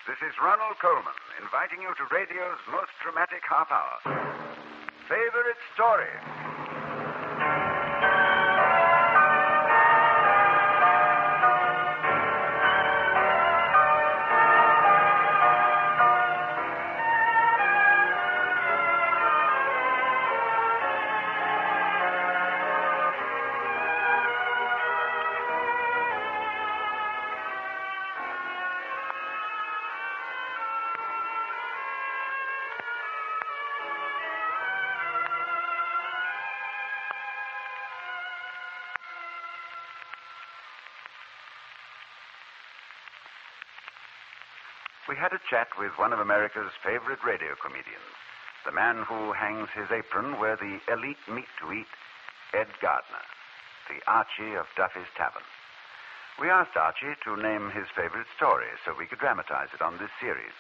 This is Ronald Colman, inviting you to radio's most dramatic half hour. Favorite Story. We had a chat with one of America's favorite radio comedians, the man who hangs his apron where the elite meet to eat, Ed Gardner, the Archie of Duffy's Tavern. We asked Archie to name his favorite story so we could dramatize it on this series.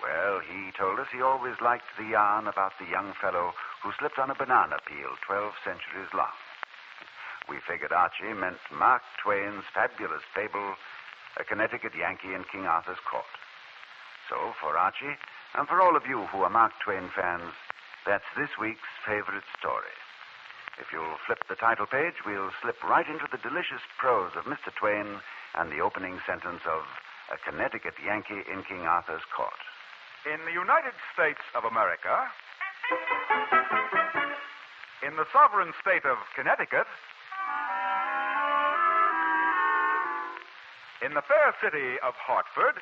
Well, he told us he always liked the yarn about the young fellow who slipped on a banana peel 12 centuries long. We figured Archie meant Mark Twain's fabulous fable, A Connecticut Yankee in King Arthur's Court. So, for Archie, and for all of you who are Mark Twain fans, that's this week's favorite story. If you'll flip the title page, we'll slip right into the delicious prose of Mr. Twain and the opening sentence of A Connecticut Yankee in King Arthur's Court. In the United States of America, in the sovereign state of Connecticut, in the fair city of Hartford,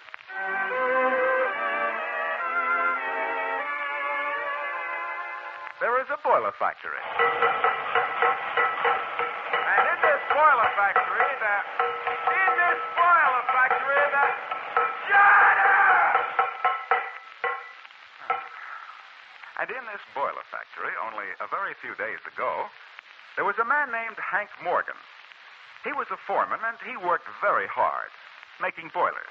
there is a boiler factory. And in this boiler factory, only a very few days ago, there was a man named Hank Morgan. He was a foreman, and he worked very hard, making boilers.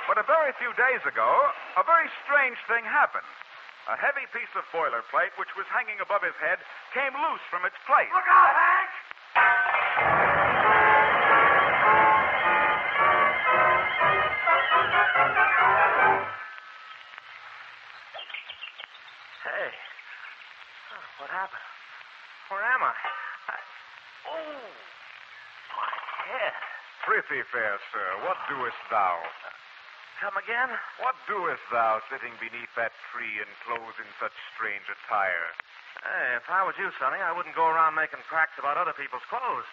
But a very few days ago, a very strange thing happened. A heavy piece of boilerplate, which was hanging above his head, came loose from its place. Look out, Hank! Hey. Oh, what happened? Where am I? Oh, my head. Prithee, fair sir, what doest thou? Come again? What doest thou sitting beneath that tree and clothed in such strange attire? Hey, if I was you, Sonny, I wouldn't go around making cracks about other people's clothes.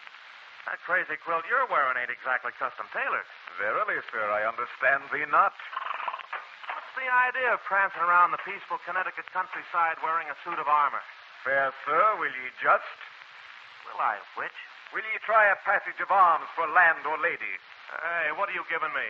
That crazy quilt you're wearing ain't exactly custom tailored. Verily, sir, I understand thee not. What's the idea of prancing around the peaceful Connecticut countryside wearing a suit of armor? Fair sir, will ye just? Will I which? Will ye try a passage of arms for land or lady? Hey, what are you giving me?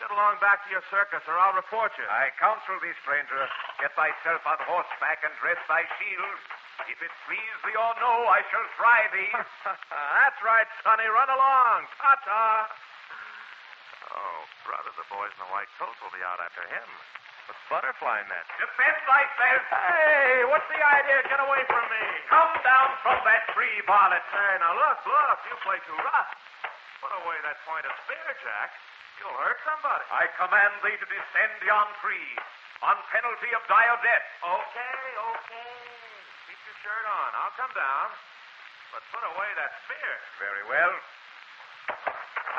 Get along back to your circus, or I'll report you. I counsel thee, stranger, get thyself on horseback and dress thy shield. If it please thee or no, I shall try thee. That's right, Sonny. Run along. Ta-ta. Oh, brother, the boys in the white coats will be out after him. With butterfly nets. Defend thyself. Hey, what's the idea? Get away from me. Come down from that tree, varlet. Hey, now look. You play too rough. Put away that pointed spear, Jack. You'll hurt somebody. I command thee to descend yon tree on penalty of dire death. Okay. Keep your shirt on. I'll come down. But put away that spear. Very well.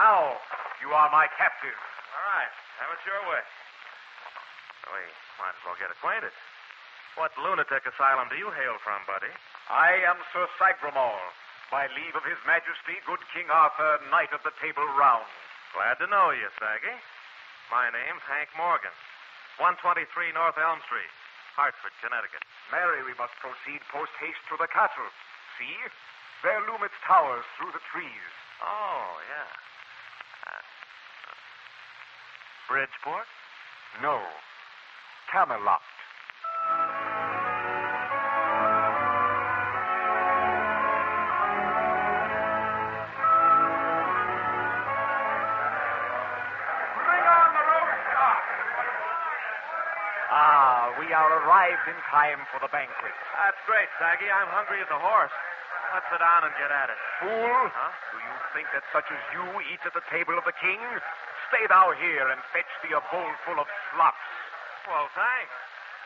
Now, you are my captive. All right. Have it your way. We might as well get acquainted. What lunatic asylum do you hail from, buddy? I am Sir Sagramor, by leave of His Majesty, good King Arthur, Knight of the Table Round. Glad to know you, Saggy. My name's Hank Morgan. 123 North Elm Street, Hartford, Connecticut. Marry, we must proceed post-haste to the castle. See? There loom its towers through the trees. Oh, yeah. Bridgeport? No. Camelot. We are arrived in time for the banquet. That's great, Saggy. I'm hungry as a horse. Let's sit down and get at it. Fool! Huh? Do you think that such as you eat at the table of the king? Stay thou here and fetch thee a bowl full of slops. Well, thanks.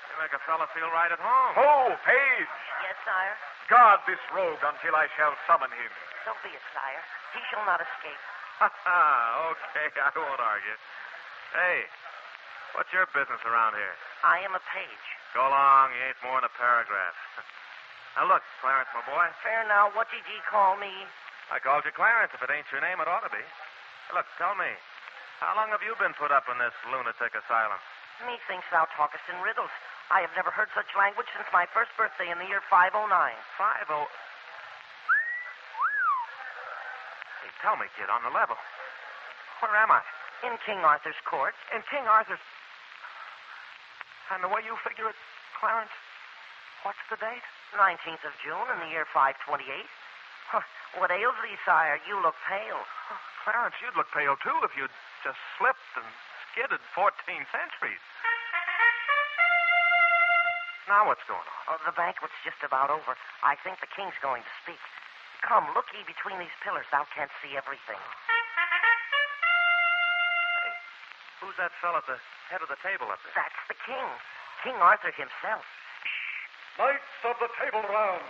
You make a fella feel right at home. Oh, Page! Yes, sire? Guard this rogue until I shall summon him. So be it, sire. He shall not escape. Okay, I won't argue. Hey, what's your business around here? I am a page. Go along, you ain't more than a paragraph. Now look, Clarence, my boy. Fair now, what did ye call me? I called you Clarence. If it ain't your name, it ought to be. Look, tell me, how long have you been put up in this lunatic asylum? Methinks thou talkest in riddles. I have never heard such language since my first birthday in the year 509. 50. Hey, tell me, kid, on the level. Where am I? In King Arthur's court. In King Arthur's. And the way you figure it, Clarence, what's the date? 19th of June in the year 528. Huh, what ails thee, sire? You look pale. Oh, Clarence, you'd look pale, too, if you'd just slipped and skidded 14 centuries. Now what's going on? Oh, the banquet's just about over. I think the king's going to speak. Come, look ye between these pillars. Thou canst see everything. Hey, who's that fella at the head of the table up there? That's the king. King Arthur himself. Knights of the Table Round,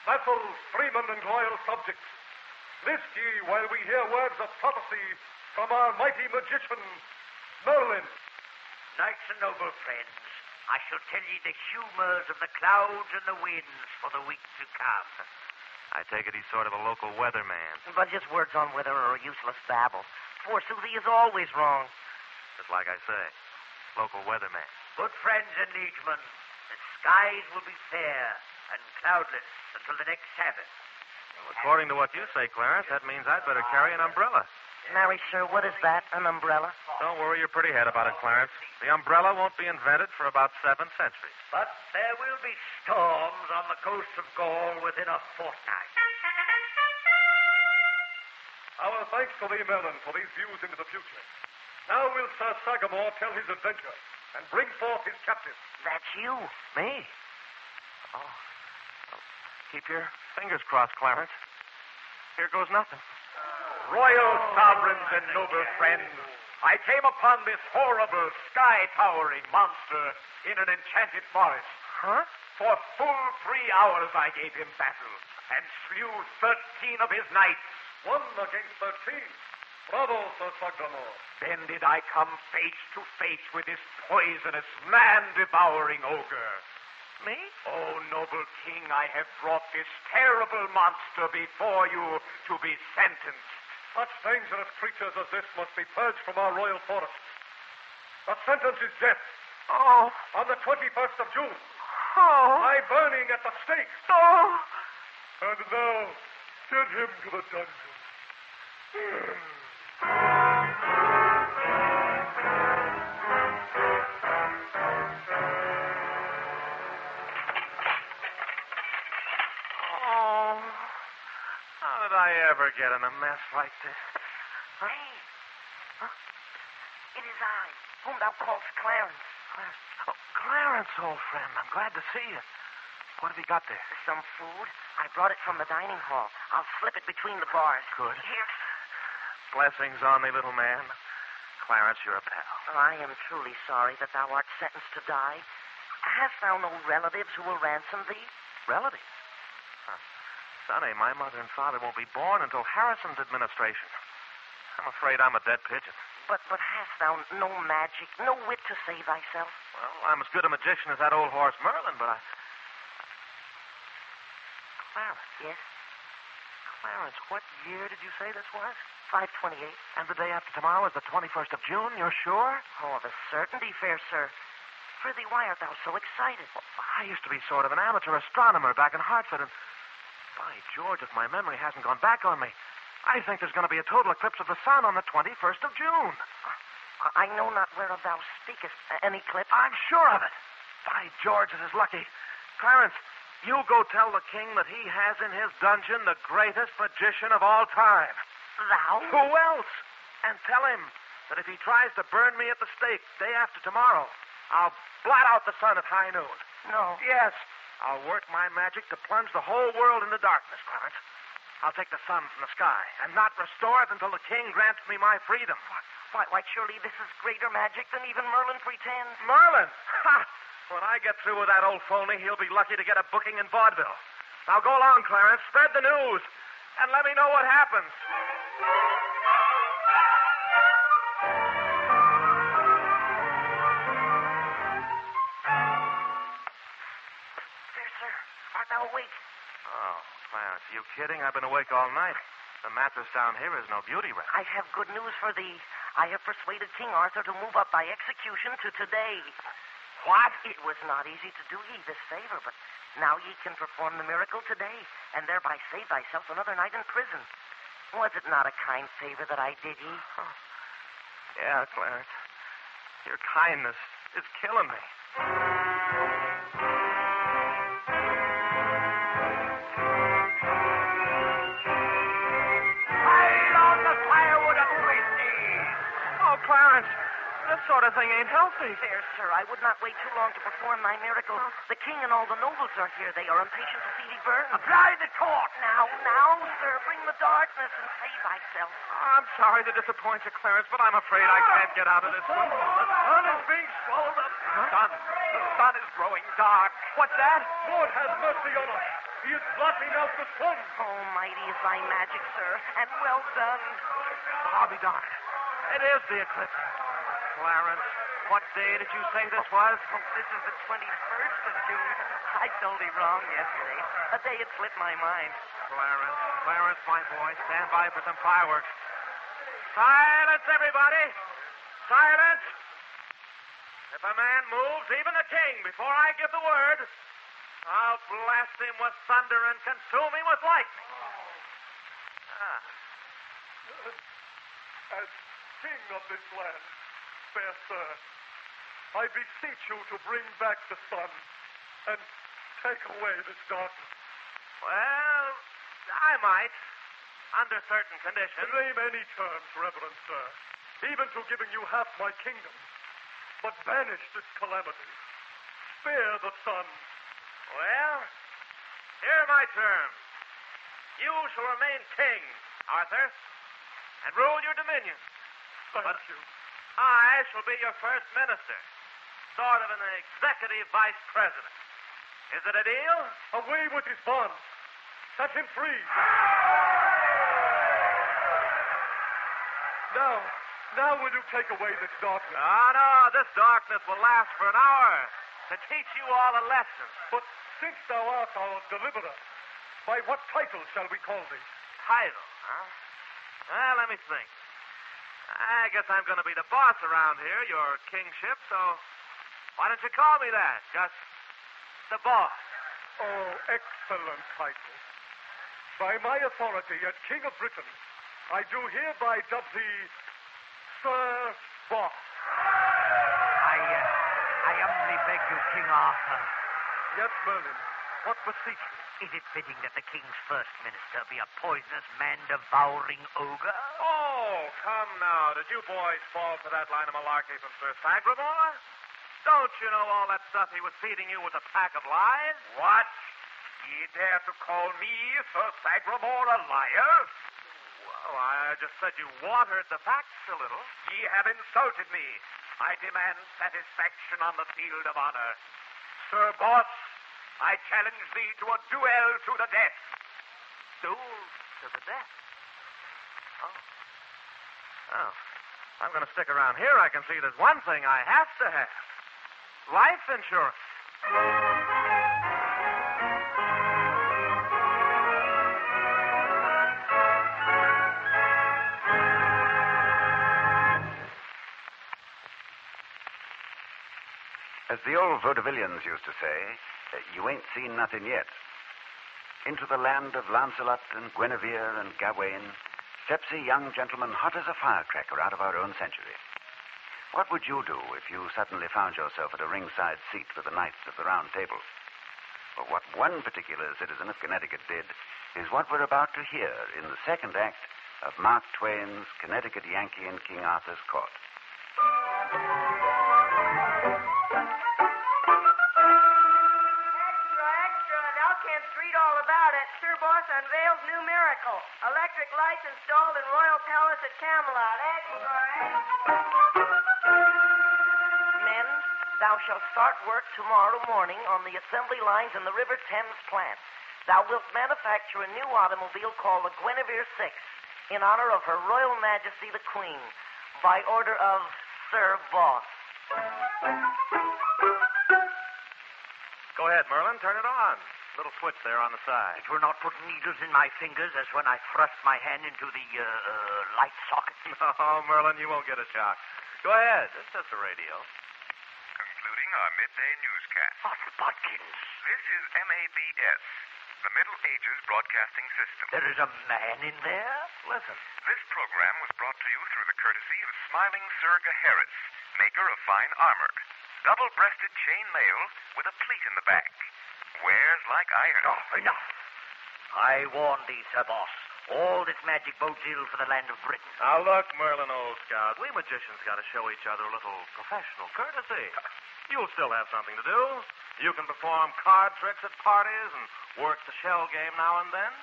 vassals, freemen, and loyal subjects, list ye while we hear words of prophecy from our mighty magician, Merlin. Knights and noble friends, I shall tell ye the humors of the clouds and the winds for the week to come. I take it he's sort of a local weatherman. But his words on weather are useless babble. Forsooth, he is always wrong. Just like I say, local weatherman. Good friends and liegemen, the skies will be fair and cloudless until the next Sabbath. Well, according to what you say, Clarence, that means I'd better carry an umbrella. Marry, sir, what is that? An umbrella? Don't worry your pretty head about it, Clarence. The umbrella won't be invented for about 7 centuries. But there will be storms on the coast of Gaul within a fortnight. Our thanks to thee, Merlin, for these views into the future. Now will Sir Sagamore tell his adventure and bring forth his captive. That's you. Me? Oh. Well, keep your fingers crossed, Clarence. Here goes nothing. Royal sovereigns and noble friends, I came upon this horrible, sky-towering monster in an enchanted forest. Huh? For full 3 hours I gave him battle and slew 13 of his knights. 1 against 13. Bravo, Sir Sagamore. Then did I come face to face with this poisonous, man-devouring ogre. Me? Oh, noble king, I have brought this terrible monster before you to be sentenced. Such dangerous creatures as this must be purged from our royal forests. The sentence is death. Oh. On the 21st of June. Oh. By burning at the stake. Oh. And now, send him to the dungeon. How did I ever get in a mess like this? Huh? Huh? It is I, whom thou callest Clarence. Oh, Clarence, old friend, I'm glad to see you. What have you got there? Some food. I brought it from the dining hall. I'll slip it between the bars. Good. Here. Blessings on thee, little man. Clarence, you're a pal. I am truly sorry that thou art sentenced to die. Hast thou no relatives who will ransom thee? Relatives? Huh. Sonny, my mother and father won't be born until Harrison's administration. I'm afraid I'm a dead pigeon. But hast thou no magic, no wit to save thyself? Well, I'm as good a magician as that old horse Merlin, but I... Clarence. Yes? Clarence, what year did you say this was? 528. And the day after tomorrow is the 21st of June, you're sure? Oh, the certainty, fair sir. Prithee, why art thou so excited? Well, I used to be sort of an amateur astronomer back in Hartford, and by George, if my memory hasn't gone back on me, I think there's going to be a total eclipse of the sun on the 21st of June. I know not whereof thou speakest. An eclipse? I'm sure of it. By George, it is lucky. Clarence, you go tell the king that he has in his dungeon the greatest magician of all time. Thou? Who else? And tell him that if he tries to burn me at the stake day after tomorrow, I'll blot out the sun at high noon. No. Yes. I'll work my magic to plunge the whole world into darkness, Clarence. I'll take the sun from the sky and not restore it until the king grants me my freedom. Why, surely this is greater magic than even Merlin pretends. Merlin? Ha! When I get through with that old phony, he'll be lucky to get a booking in vaudeville. Now go along, Clarence. Spread the news. And let me know what happens. There, sir. Art thou awake? Oh, Clarence, are you kidding? I've been awake all night. The mattress down here is no beauty rest. I have good news for thee. I have persuaded King Arthur to move up thy execution to today. What? It was not easy to do ye this favor, but now ye can perform the miracle today, and thereby save thyself another night in prison. Was it not a kind favor that I did ye? Oh. Yeah, Clarence. Your kindness is killing me. Clarence, this sort of thing ain't healthy. There, sir. I would not wait too long to perform thy miracle. The king and all the nobles are here. They are impatient to see thee burn. Apply the torch. Now, sir. Bring the darkness and save thyself. I'm sorry to disappoint you, Clarence, but I'm afraid I can't get out of this one. The sun is being swallowed up. The sun is growing dark. What's that? Lord have mercy on us. He is blotting out the sun. Almighty is thy magic, sir, and well done. Well, I'll be darned. It is the eclipse. Clarence, what day did you say this was? Oh, this is the 21st of June. I told thee wrong yesterday. A day had slipped my mind. Clarence, my boy, stand by for some fireworks. Silence, everybody! Silence! If a man moves, even a king, before I give the word, I'll blast him with thunder and consume him with lightning. As king of this land, fair sir, I beseech you to bring back the sun and take away this darkness. Well, I might, under certain conditions. Name any terms, reverend sir, even to giving you half my kingdom. But banish this calamity. Spare the sun. Well, here are my terms. You shall remain king, Arthur, and rule your dominions. Thank you. I shall be your first minister, sort of an executive vice president. Is it a deal? Away with his bonds. Set him free. Now will you take away this darkness? No, this darkness will last for an hour to teach you all a lesson. But since thou art our deliverer, by what title shall we call thee? Title, huh? Well, let me think. I guess I'm going to be the boss around here, your kingship, so why don't you call me that? Just the boss. Oh, excellent title. By my authority as King of Britain, I do hereby dub thee Sir Boss. I humbly beg you, King Arthur. Yes, Merlin. What beseech you? Is it fitting that the king's first minister be a poisonous, man-devouring ogre? Oh, come now. Did you boys fall for that line of malarkey from Sir Sagramore? Don't you know all that stuff he was feeding you was a pack of lies? What? Ye dare to call me, Sir Sagramore, a liar? Well, I just said you watered the facts a little. Ye have insulted me. I demand satisfaction on the field of honor. Sir Boss, I challenge thee to a duel to the death. Duel to the death? Oh, I'm going to stick around here. I can see there's one thing I have to have. Life insurance. As the old vaudevillians used to say, you ain't seen nothing yet. Into the land of Lancelot and Guinevere and Gawain steps a young gentleman hot as a firecracker out of our own century. What would you do if you suddenly found yourself at a ringside seat with the Knights of the Round Table? Well, what one particular citizen of Connecticut did is what we're about to hear in the second act of Mark Twain's Connecticut Yankee in King Arthur's Court. Extra. Now can't read all about it. Sir Boss unveils new miracle. miracle. Electric lights installed in Royal Palace at Camelot. Men, thou shalt start work tomorrow morning on the assembly lines in the River Thames plant. Thou wilt manufacture a new automobile called the Guinevere 6 in honor of Her Royal Majesty the Queen, by order of Sir Boss. Go ahead, Merlin. Turn it on. Little switch there on the side. It will not put needles in my fingers as when I thrust my hand into the light socket. No, Merlin, you won't get a shock. Go ahead. It's just a radio. Concluding our midday newscast. Bodkins. This is MABS, the Middle Ages Broadcasting System. There is a man in there? Listen. This program was brought to you through the courtesy of Smiling Sir Gaheris, maker of fine armor. Double-breasted chain mail with a pleat in the back. Wears like iron. Oh, enough. I warn thee, Sir Boss. All this magic bodes ill for the land of Britain. Now, look, Merlin, old scout, we magicians got to show each other a little professional courtesy. You'll still have something to do. You can perform card tricks at parties and work the shell game now and then.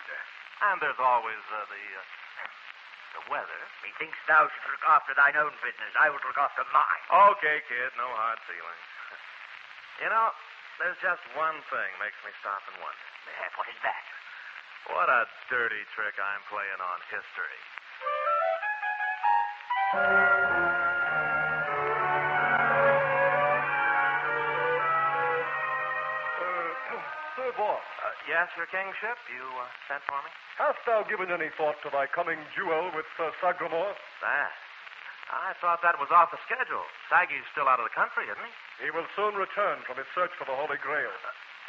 And there's always the weather. Methinks thou should look after thine own business. I would look after mine. Okay, kid, no hard feelings. You know, there's just one thing makes me stop and wonder. What is that? What a dirty trick I'm playing on history. Sir Boss, Yes, your kingship? You sent for me? hast thou given any thought to thy coming duel with Sir Sagramore? That. I thought that was off the schedule. Saggy's still out of the country, isn't he? He will soon return from his search for the Holy Grail.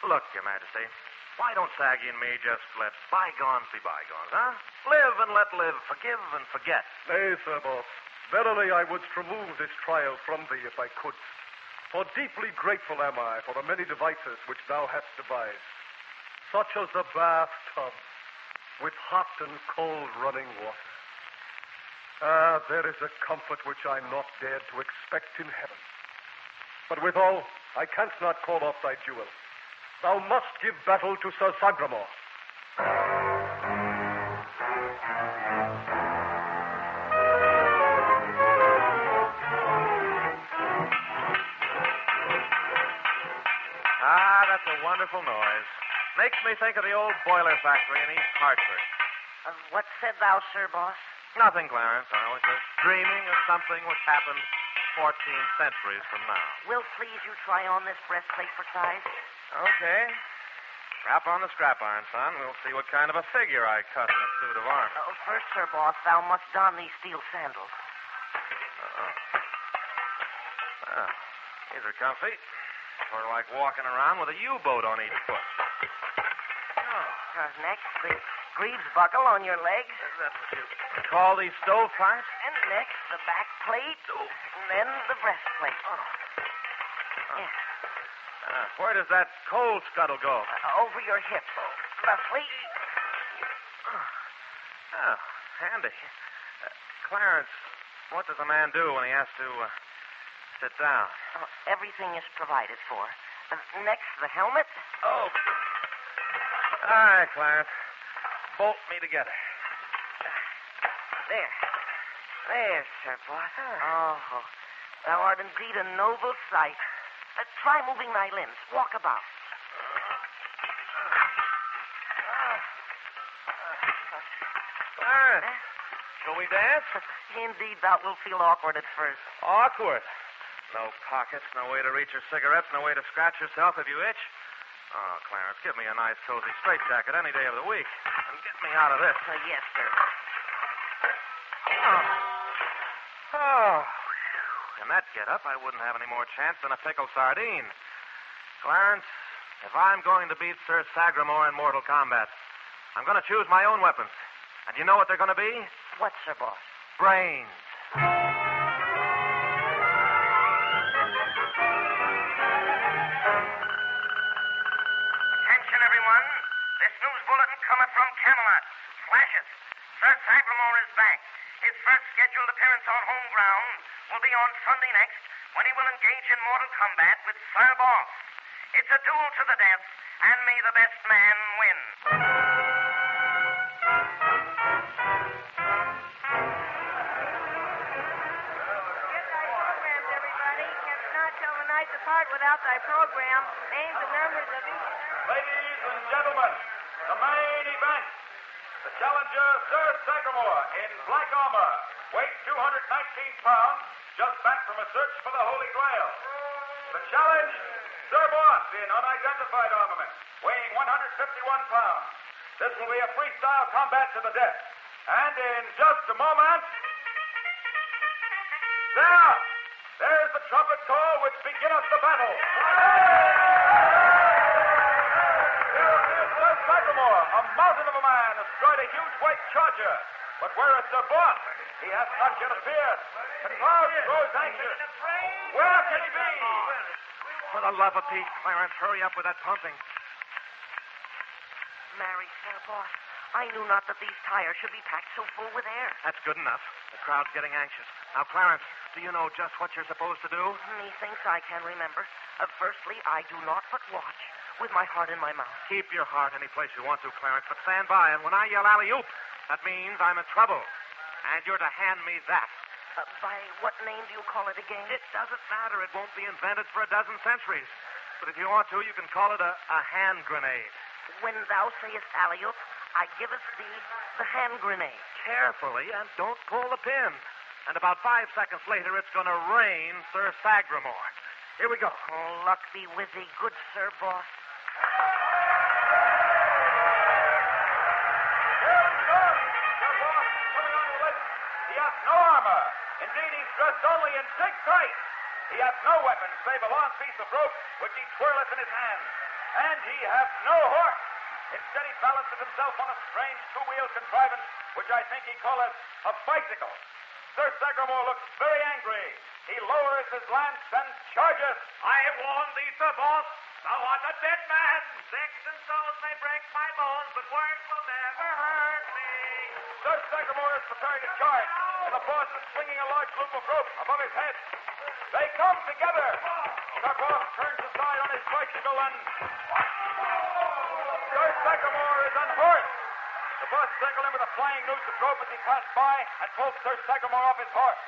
Look, Your Majesty, why don't Saggy and me just let bygones be bygones, huh? Live and let live, forgive and forget. Nay, Sir Boss, verily I would remove this trial from thee if I could. For deeply grateful am I for the many devices which thou hast devised, such as the bathtub with hot and cold running water. Ah, there is a comfort which I'm not dared to expect in heaven. But withal, I canst not call off thy duel. Thou must give battle to Sir Sagramore. Ah, that's a wonderful noise. Makes me think of the old boiler factory in East Hartford. What said thou, Sir Boss? Nothing, Clarence. I was just dreaming of something which happened 14 centuries from now. Will please you try on this breastplate for size? Okay. Strap on the strap iron, son. We'll see what kind of a figure I cut in a suit of armor. First, Sir Boss, thou must don these steel sandals. These are comfy. Sort of like walking around with a U-boat on each foot. Next, the greaves buckle on your legs. That's what you call these stovepipes? And next, the back plate. And then the breastplate. Yeah. Where does that coal scuttle go? Over your hips. Roughly. Oh, handy. Clarence, what does a man do when he has to sit down? Everything is provided for. Next, the helmet. Oh. All right, Clarence. Bolt me together. There, Sir Boss. Oh, thou art indeed a noble sight. Try moving thy limbs. Walk about. Clarence, shall we dance? Indeed, thou wilt feel awkward at first. Awkward. No pockets, no way to reach your cigarettes, no way to scratch yourself if you itch. Oh, Clarence, give me a nice, cozy straitjacket any day of the week. And get me out of this. Yes, sir. Oh. In that get-up, I wouldn't have any more chance than a pickled sardine. Clarence, if I'm going to beat Sir Sagramore in mortal combat, I'm going to choose my own weapons. And you know what they're going to be? What, Sir Boss? Brains. Attention, everyone. This news bulletin cometh from Camelot. Flashes. Sir Sagramore is back. His first scheduled appearance on home ground will be on Sunday next, when he will engage in mortal combat with Sir Boss. It's a duel to the death, and may the best man win. might depart without thy program. Names and numbers of each... Ladies and gentlemen, the main event. The challenger, Sir Sagamore, in black armor, weight 219 pounds, just back from a search for the Holy Grail. The challenge, Sir Boss, in unidentified armament, weighing 151 pounds. This will be a freestyle combat to the death. And in just a moment... There's the trumpet call which beginneth the battle. Here appears Sir Sagamore, a mountain of a man, astride a huge white charger. But where is Sir Boss? He has not yet appeared. The crowd grows anxious. Where can he be? For the love of Pete, Clarence, hurry up with that pumping. Marry, Sir Boss, I knew not that these tires should be packed so full with air. That's good enough. The crowd's getting anxious. Now, Clarence, do you know just what you're supposed to do? Methinks I can remember. Firstly, I do not but watch with my heart in my mouth. Keep your heart any place you want to, Clarence, but stand by, and when I yell alley-oop, that means I'm in trouble. And you're to hand me that. By what name do you call it again? It doesn't matter. It won't be invented for a dozen centuries. But if you want to, you can call it a hand grenade. When thou sayest alley-oop, I giveth thee the hand grenade. Carefully, and don't pull the pin. And about 5 seconds later, it's going to rain Sir Sagamore. Here we go. Oh, luck be with thee, good Sir Boss. Here he comes. Sir Boss is coming on the list. He has no armor. Indeed, he's dressed only in thick tights. He has no weapon save a long piece of rope which he twirleth in his hand. And he has no horse. Instead, he balances himself on a strange two-wheeled contrivance, which I think he calleth a bicycle. Sir Sagamore looks very angry. He lowers his lance and charges. I warn thee, Sir Boss, thou art a dead man. Sticks and stones may break my bones, but words will never hurt me. Sir Sagamore is preparing to charge, and the boss is swinging a large loop of rope above his head. They come together. Sir Boss turns aside on his bicycle and... Sir Sagamore is unhorsed. The boss circled him with a flying noose of rope as he passed by and pulled Sir Sagamore off his horse.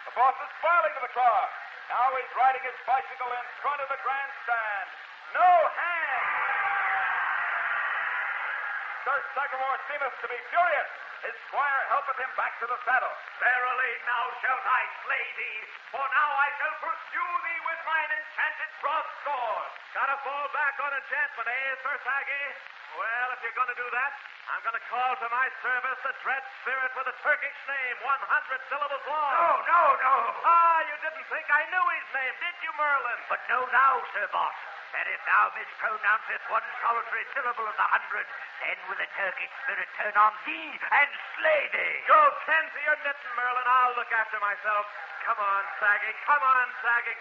The boss is smiling to the crowd. Now he's riding his bicycle in front of the grandstand. No hands! Sir Sagamore seemeth to be furious. His squire helpeth him back to the saddle. Verily now shalt I slay thee, for now I shall pursue thee with mine enchanted broadsword. Gotta fall back on enchantment, Sir Saggy? Well, if you're going to do that, I'm going to call to my service the dread spirit with a Turkish name, 100 syllables long. No. Ah, you didn't think I knew his name, did you, Merlin? But know thou, Sir Boss, that if thou mispronouncest one solitary syllable of the 100, then will the Turkish spirit turn on thee and slay thee. Go tend to your knitting, Merlin. I'll look after myself. Come on, Saggy.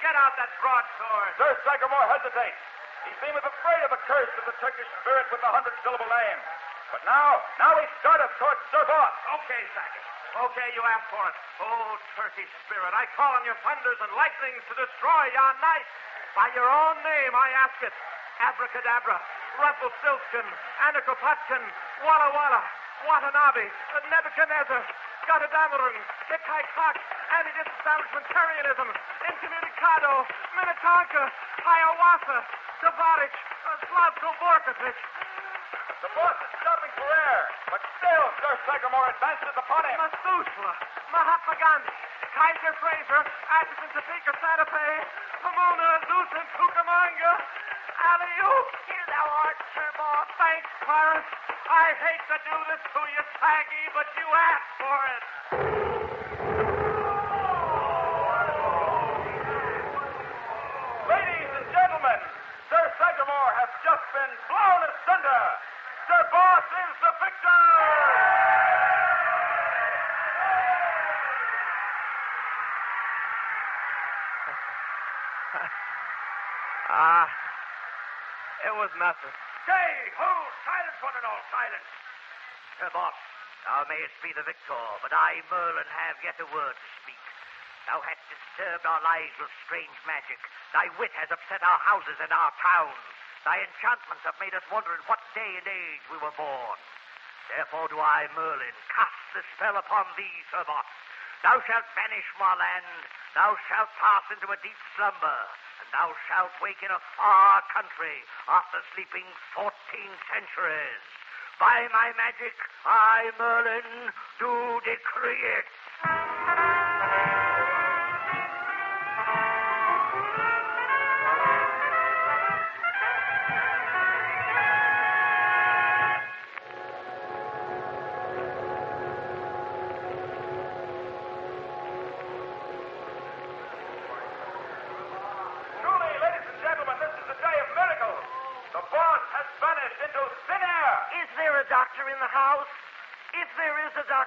Get out that broadsword. Sir Sagamore hesitates. He seemeth afraid of the curse of the Turkish spirit with the 100-syllable name. But now he starteth towards Sir Boss. Okay, Saggy. Okay, you asked for it. Oh, Turkish spirit, I call on your thunders and lightnings to destroy yon night. By your own name, I ask it. Abracadabra, Rumpelstiltskin, Anakopatkin, Walla Walla, Watanabe, Nebuchadnezzar, Gotterdammerung, Hittite-Clock, Anti-Disestablishmentarianism, Incommunicado, Minnetonka, Hiawatha, Tavarich, Slavko-Borkovich. The boss is stopping for air, but still Sir Sagamore advances upon him. Methuselah, Mahatma Gandhi, Kaiser Fraser, Adjutant Topeka, Santa Fe, Pomona, Lucent, Cucamonga, alley-oop. Here thou art, Sir Boss. Thanks, Clarence. I hate to do this to you, Saggy, but you asked for it. Ladies and gentlemen, Sir Sagamore has just been blown asunder. Sir Boss is the victor! It was nothing. Stay! Hold! Silence, one and all, silence! Sir Boss, thou mayest be the victor, but I, Merlin, have yet a word to speak. Thou hast disturbed our lives with strange magic. Thy wit has upset our houses and our towns. Thy enchantments have made us wonder in what day and age we were born. Therefore do I, Merlin, cast the spell upon thee, Sir Boss. Thou shalt vanish from our land. Thou shalt pass into a deep slumber. And thou shalt wake in a far country after sleeping 14 centuries. By my magic, I, Merlin, do decree it.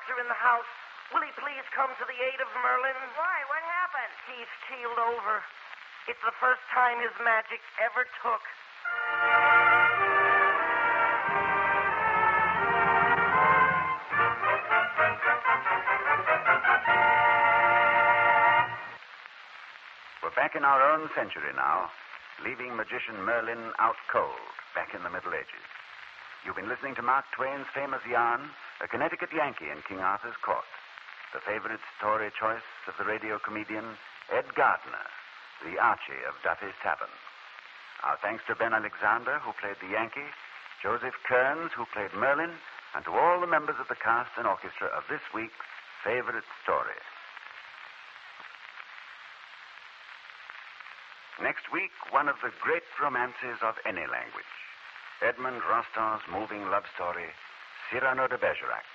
In the house. Will he please come to the aid of Merlin? Why? What happened? He's keeled over. It's the first time his magic ever took. We're back in our own century now, leaving magician Merlin out cold, back in the Middle Ages. You've been listening to Mark Twain's famous yarn, A Connecticut Yankee in King Arthur's Court, the favorite story choice of the radio comedian Ed Gardner, the Archie of Duffy's Tavern. Our thanks to Ben Alexander, who played the Yankee, Joseph Kearns, who played Merlin, and to all the members of the cast and orchestra of this week's favorite story. Next week, one of the great romances of any language, Edmond Rostand's moving love story, Cyrano de Bergerac,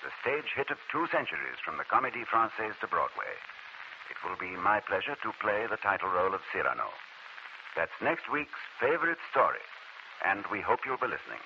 the stage hit of 2 centuries from the Comédie Française to Broadway. It will be my pleasure to play the title role of Cyrano. That's next week's favorite story, and we hope you'll be listening.